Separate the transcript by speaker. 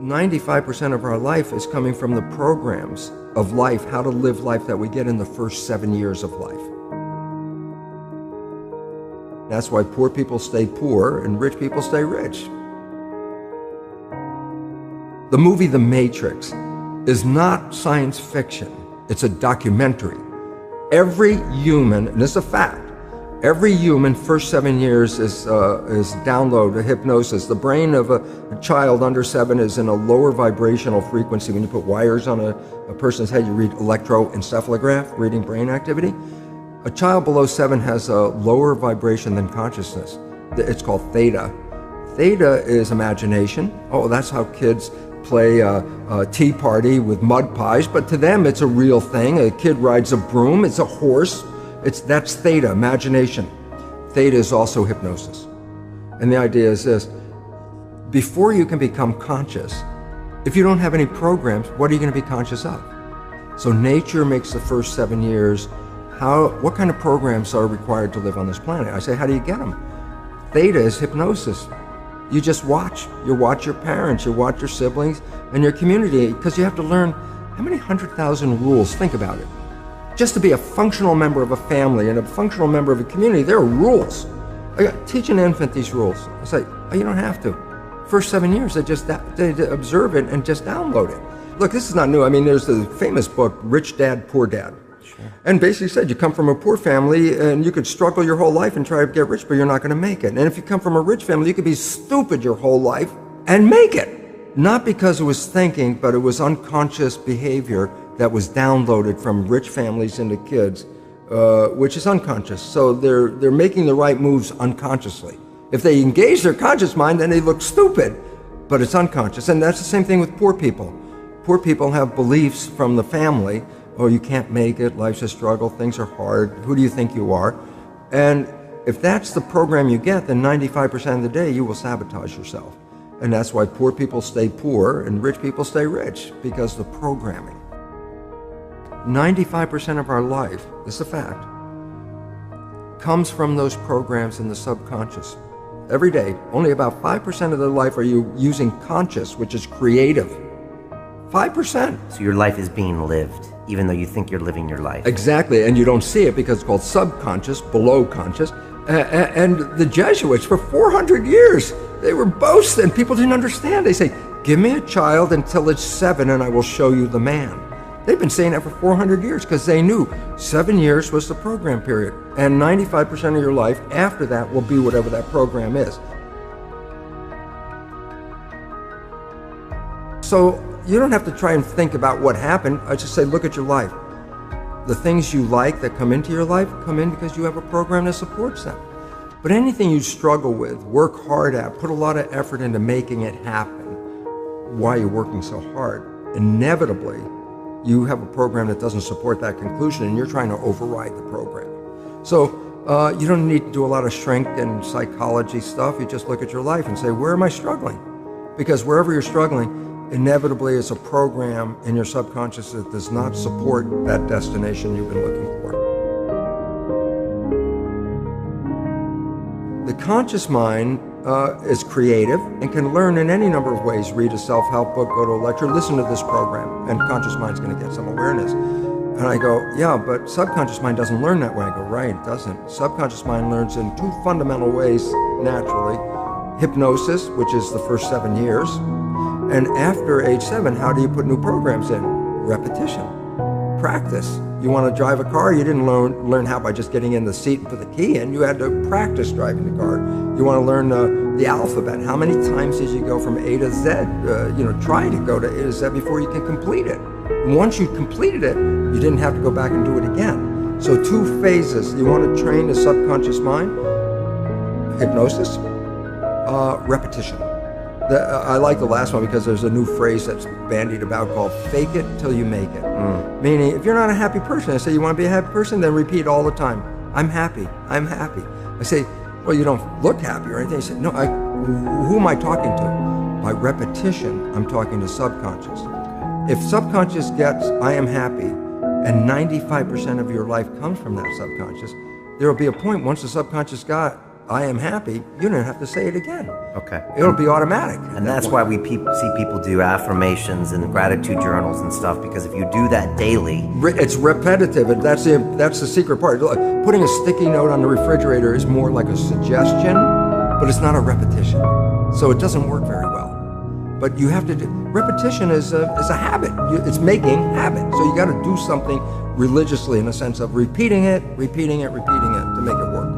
Speaker 1: 95% of our life is coming from the programs of life, how to live life that we get in the first 7 years of life. That's why poor people stay poor and rich people stay rich. The movie The Matrix is not science fiction. It's a documentary. Every human, and this is a fact, every human first 7 years is download a hypnosis. The brain of a child under 7 is in a lower vibrational frequency. When you put wires on a person's head, you read electroencephalograph, reading brain activity. A child below 7 has a lower vibration than consciousness. It's called theta. Theta is imagination. Oh, that's how kids play a tea party with mud pies, but to them it's a real thing. A kid rides a broom, it's a horse. That's theta, imagination. Theta is also hypnosis. And the idea is this: before you can become conscious, if you don't have any programs, what are you going to be conscious of? So nature makes the first 7 years. What kind of programs are required to live on this planet? I say, how do you get them? Theta is hypnosis. You just watch. You watch your parents, you watch your siblings, and your community, because you have to learn how many 100,000 rules. Think about it. Just to be a functional member of a family and a functional member of a community, there are rules. Teach an infant these rules. I say, oh, you don't have to. First 7 years, they observe it and just download it. Look, this is not new. I mean, there's the famous book, Rich Dad, Poor Dad. Sure. And basically said you come from a poor family and you could struggle your whole life and try to get rich, but you're not going to make it. And if you come from a rich family, you could be stupid your whole life and make it. Not because it was thinking, but it was unconscious behavior that was downloaded from rich families into kids, which is unconscious. So they're making the right moves unconsciously. If they engage their conscious mind, then they look stupid, but it's unconscious. And that's the same thing with poor people. Poor people have beliefs from the family. Oh, you can't make it, life's a struggle, things are hard, who do you think you are? And if that's the program you get, then 95% of the day you will sabotage yourself. And that's why poor people stay poor and rich people stay rich, because the programming. 95% of our life, this is a fact, comes from those programs in the subconscious. Every day, only about 5% of their life are you using conscious, which is creative. 5%.
Speaker 2: So your life is being lived, even though you think you're living your life.
Speaker 1: Exactly, and you don't see it because it's called subconscious, below conscious. And the Jesuits, for 400 years, they were boasting. People didn't understand. They say, give me a child until it's 7 and I will show you the man. They've been saying that for 400 years because they knew 7 years was the program period. And 95% of your life after that will be whatever that program is. So you don't have to try and think about what happened. I just say, look at your life. The things you like that come into your life come in because you have a program that supports them. But anything you struggle with, work hard at, put a lot of effort into making it happen, why you're working so hard, inevitably, you have a program that doesn't support that conclusion and you're trying to override the program. So you don't need to do a lot of shrink and psychology stuff. You just look at your life and say, where am I struggling? Because wherever you're struggling, inevitably it's a program in your subconscious that does not support that destination you've been looking for. The conscious mind is creative and can learn in any number of ways. Read a self-help book, go to a lecture, listen to this program, and conscious mind's going to get some awareness. And I go, yeah, but subconscious mind doesn't learn that way. I go, right, it doesn't. Subconscious mind learns in 2 fundamental ways naturally. Hypnosis, which is the first 7 years, and after age 7, how do you put new programs in? Repetition, practice. You want to drive a car, you didn't learn how by just getting in the seat and put the key in. You had to practice driving the car. You want to learn the alphabet. How many times did you go from A to Z? Try to go to A to Z before you can complete it. And once you completed it, you didn't have to go back and do it again. So 2 phases. You want to train the subconscious mind, hypnosis, repetition. I like the last one because there's a new phrase that's bandied about called fake it till you make it. Meaning, if you're not a happy person, I say, you want to be a happy person? Then repeat all the time, I'm happy, I'm happy. I say, well, you don't look happy or anything. I say, no, who am I talking to? By repetition, I'm talking to subconscious. If subconscious gets, I am happy, and 95% of your life comes from that subconscious, there will be a point once the subconscious got, I am happy, you don't have to say it again.
Speaker 2: Okay.
Speaker 1: It'll be automatic.
Speaker 2: And that's why we see people do affirmations and gratitude journals and stuff, because if you do that daily...
Speaker 1: It's repetitive, and that's the secret part. Putting a sticky note on the refrigerator is more like a suggestion, but it's not a repetition. So it doesn't work very well. But you have to do... Repetition is a habit. It's making habit. So you got to do something religiously in the sense of repeating it to make it work.